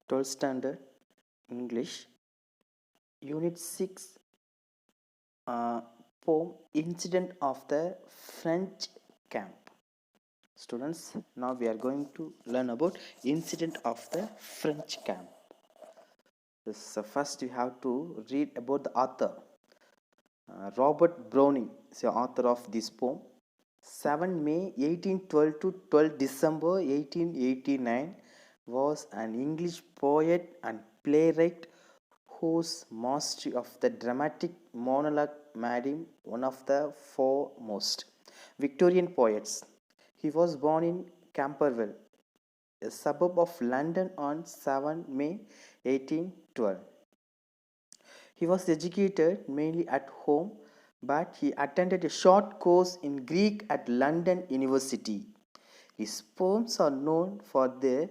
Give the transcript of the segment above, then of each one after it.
12th standard English, Unit 6, poem Incident of the French Camp. Students, now we are going to learn about Incident of the French Camp. So first you have to read about the author. Robert Browning is the author of this poem. 7 May 1812 to 12 December 1889 was an English poet and playwright whose mastery of the dramatic monologue made him one of the foremost Victorian poets. He was born in Camberwell, a suburb of London, on 7 May 1812. He was educated mainly at home, but he attended a short course in Greek at London University. His poems are known for their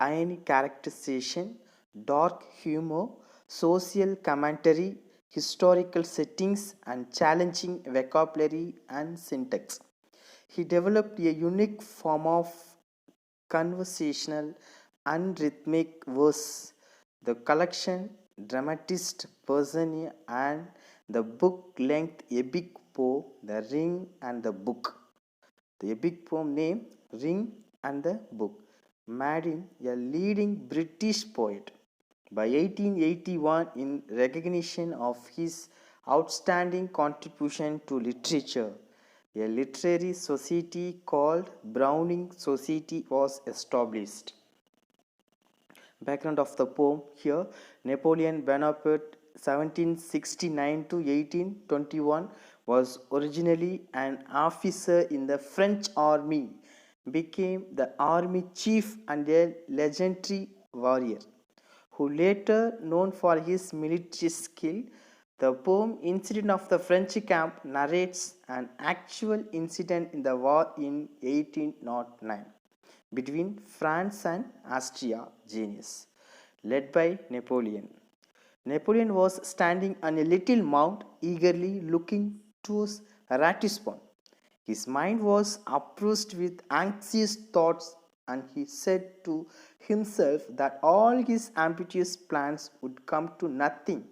ironic characterization, dark humor, social commentary, historical settings, and challenging vocabulary and syntax. He developed a unique form of conversational and rhythmic verse. The collection Dramatist Persona and the book-length epic poem The Ring and the Book. The epic poem named Ring and the Book made him a leading British poet. By 1881, in recognition of his outstanding contribution to literature, a literary society called Browning Society was established. Background of the poem here: Napoleon Bonaparte 1769 to 1821 was originally an officer in the French army, became the army chief and a legendary warrior, who later known for his military skill. The poem Incident of the French Camp narrates an actual incident in the war in 1809 between France and Austria genius, led by Napoleon. Napoleon was standing on a little mount, eagerly looking towards Ratisbon. His mind was oppressed with anxious thoughts, and he said to himself that all his ambitious plans would come to nothing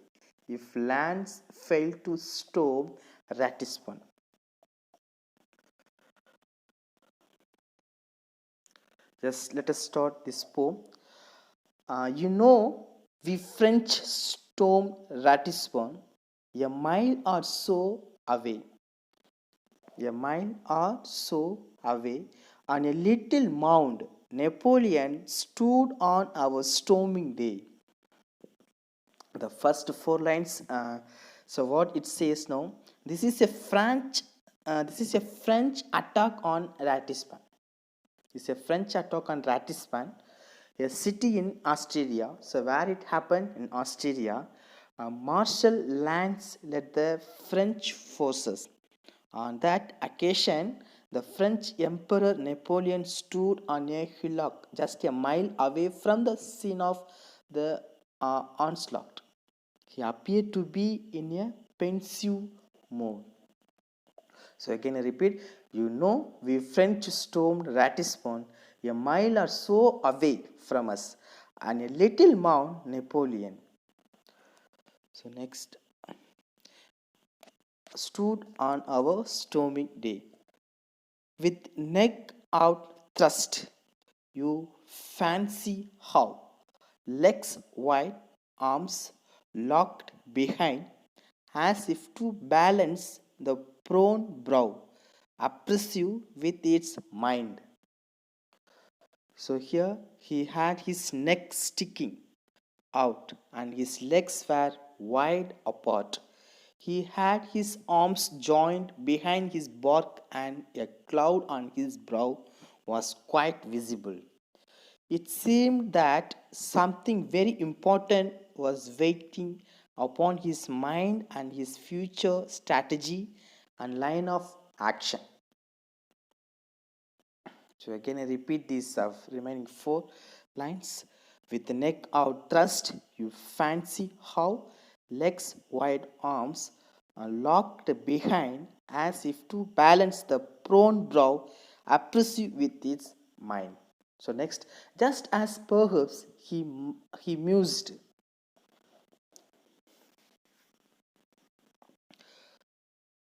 if Lance failed to storm Ratisbon. Just let us start this poem. We French stormed Ratisbon a mile or so away. A mile or so away, on a little mound, Napoleon stood on our storming day. The first four lines. So what it says now? This is a French. This is a French attack on Ratisbon. It's a French attack on Ratisbon, a city in Australia. So where it happened in Australia, Marshal Lance led the French forces. On that occasion, the French Emperor Napoleon stood on a hillock just a mile away from the scene of the onslaught. He appeared to be in a pensive mood. So again I repeat, we French stormed Ratisbon a mile or so away from us, and a little Mount Napoleon. So next, stood on our storming day. With neck out thrust, you fancy how, legs wide, arms locked behind, as if to balance the prone brow, oppressive with its mind. So here he had his neck sticking out and his legs were wide apart. He had his arms joined behind his back, and a cloud on his brow was quite visible. It seemed that something very important was waiting upon his mind and his future strategy and line of action. So again I repeat these remaining four lines. With the neck out thrust, you fancy how, legs wide, arms are locked behind, as if to balance the prone brow, oppressive with its mind. So next, just as perhaps he mused.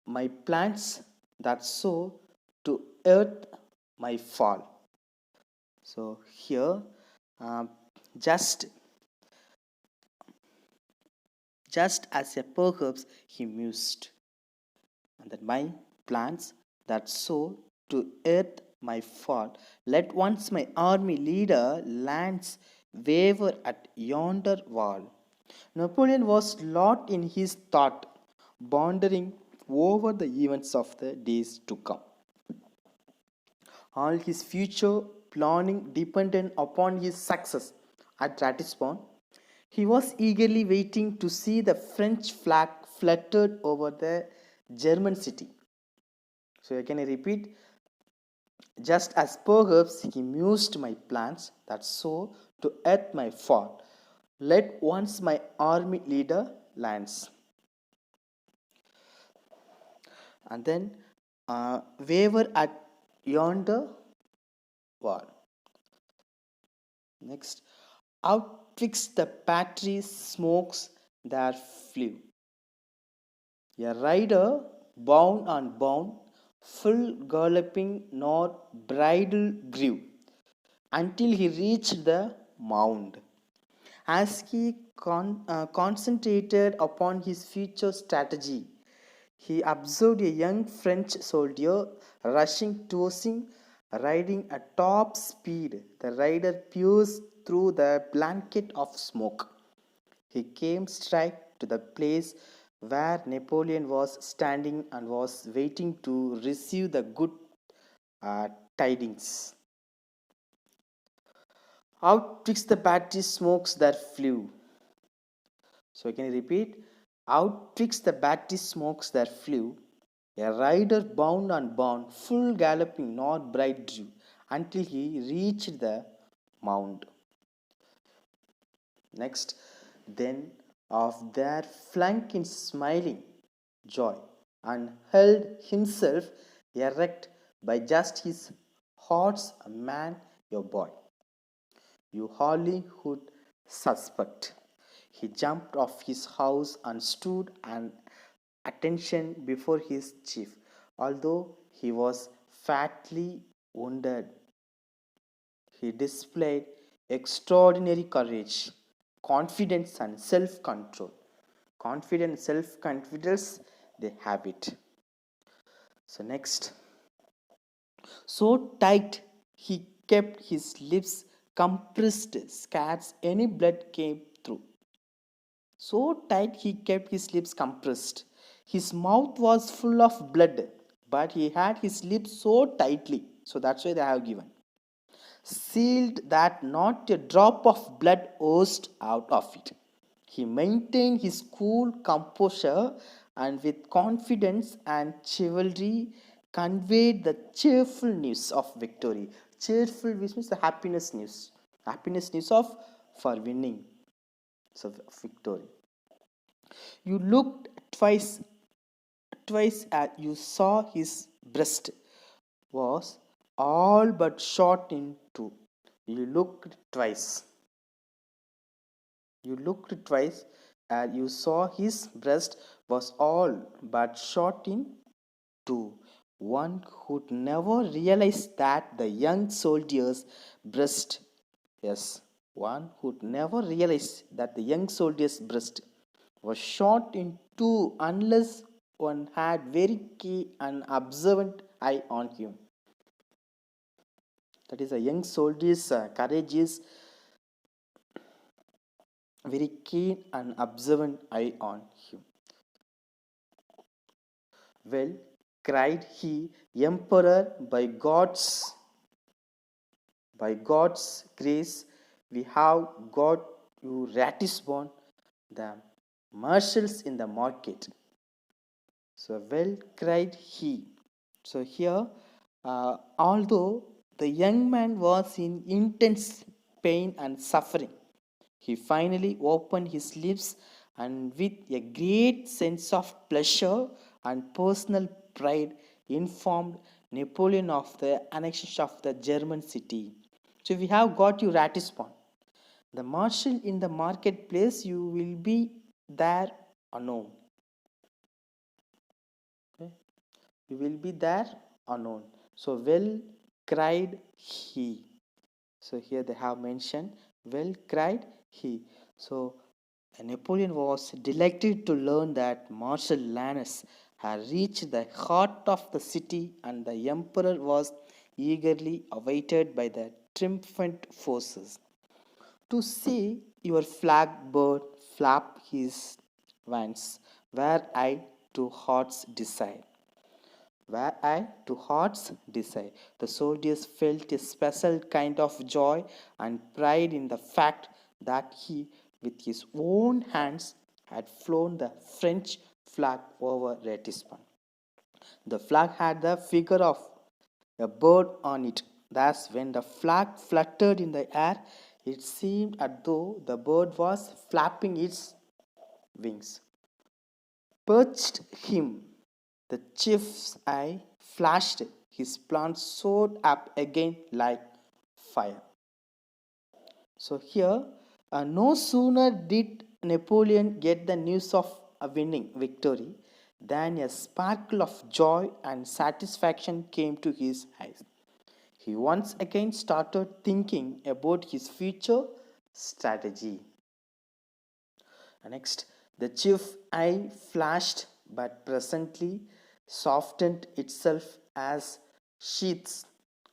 My plants that sow to earth my fall. So here, um, just just as a perhaps he mused, and that my plans that sow to earth my fall. Let once my army leader lands waver at yonder wall. Napoleon was lost in his thought, pondering over the events of the days to come. All his future planning depended upon his success at Ratisbon. He was eagerly waiting to see the French flag fluttered over the German city. So again I repeat, just as perhaps he mused my plans that sow to earth my fall. Let once my army leader lands. And then waver at yonder wall. Next, out twixt the battery smokes there flew. A rider, bound and bound, full galloping nor bridle grew, until he reached the mound. As he concentrated upon his future strategy, he observed a young French soldier rushing towards him, riding at top speed. The rider pierced through the blanket of smoke. He came straight to the place where Napoleon was standing and was waiting to receive the good tidings. Out twixt the battery smokes that flew. So can you repeat? Out twixt the battery smokes that flew, a rider bound and bound, full galloping, nor bright drew, until he reached the mound. Next, then of their flank in smiling joy, and held himself erect by just his heart's man, your boy. You hardly would suspect. He jumped off his house and stood at attention before his chief, although he was fatally wounded. He displayed extraordinary courage, confidence, and self control. Confidence, self confidence, they have it. So, next, so tight he kept his lips compressed, scarce any blood came through. So tight he kept his lips compressed. His mouth was full of blood, but he had his lips so tightly. So that's why they have given. Sealed that not a drop of blood oozed out of it. He maintained his cool composure and with confidence and chivalry conveyed the cheerful news of victory. Cheerful which means the happiness news. Happiness news of for winning. So victory. You looked twice at you saw his breast was all but shot in two. You looked twice. You looked twice and you saw his breast was all but shot in two. One could never realize that the young soldier's breast, yes, one could never realize that the young soldier's breast was shot in two unless one had very keen and observant eye on him. That is, a young soldier's courage is very keen and observant eye on him. Well, cried he, Emperor, by God's grace, we have got you Ratisbon, the marshals in the market. So well cried he. So here, although the young man was in intense pain and suffering, he finally opened his lips and with a great sense of pleasure and personal pride informed Napoleon of the annexation of the German city. So we have got you Ratisbon. The marshal in the marketplace, you will be there unknown. Okay? You will be there unknown. So, well cried he. So, here they have mentioned, well cried he. So, Napoleon was delighted to learn that Marshal Lannes had reached the heart of the city, and the emperor was eagerly awaited by the triumphant forces. To see your flag bird flap his wings, were I to heart's desire. Were I to heart's desire. The soldiers felt a special kind of joy and pride in the fact that he, with his own hands, had flown the French flag over Ratisbon. The flag had the figure of a bird on it. Thus, when the flag fluttered in the air, it seemed as though the bird was flapping its wings. Perched him, the chief's eye flashed, his plant soared up again like fire. So here, no sooner did Napoleon get the news of a winning victory than a sparkle of joy and satisfaction came to his eyes. He once again started thinking about his future strategy. Next, the chief eye flashed but presently softened itself as sheaths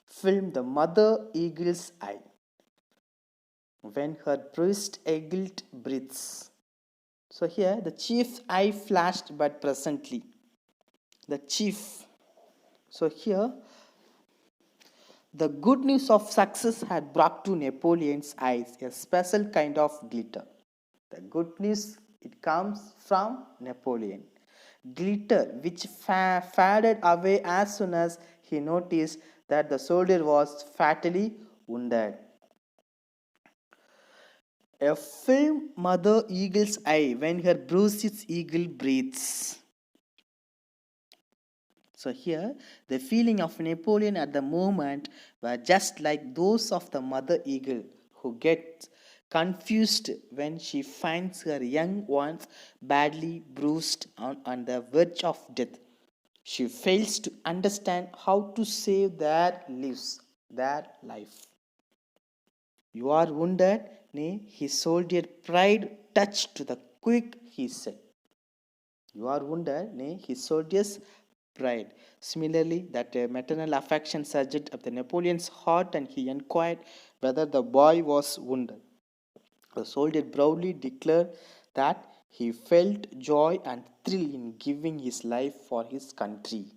filmed the mother eagle's eye when her breast eagled breathes. So here the chief's eye flashed but presently. The chief. So here the good news of success had brought to Napoleon's eyes a special kind of glitter. The good news, it comes from Napoleon. Glitter which faded away as soon as he noticed that the soldier was fatally wounded. A film mother eagle's eye when her bruised eagle breathes. So here, the feeling of Napoleon at the moment were just like those of the mother eagle who gets confused when she finds her young ones badly bruised on the verge of death. She fails to understand how to save their lives, their life. You are wounded, nay, his soldier pride touched to the quick, he said. You are wounded, nay, his soldier's pride. Similarly, that maternal affection surged up the Napoleon's heart, and he inquired whether the boy was wounded. The soldier proudly declared that he felt joy and thrill in giving his life for his country.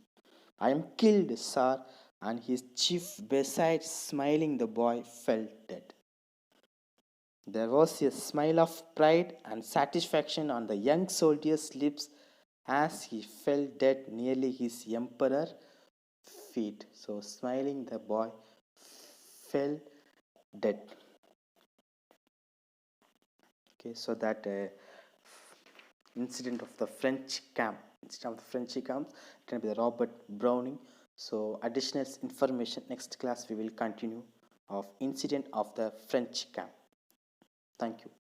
I am killed, sir, and his chief, besides smiling, the boy felt dead. There was a smile of pride and satisfaction on the young soldier's lips as he fell dead nearly his emperor feet. So, smiling, the boy fell dead. Okay, so that incident of the French camp, incident of the French camp, written by Robert Browning. So, additional information next class we will continue of incident of the French camp. Thank you.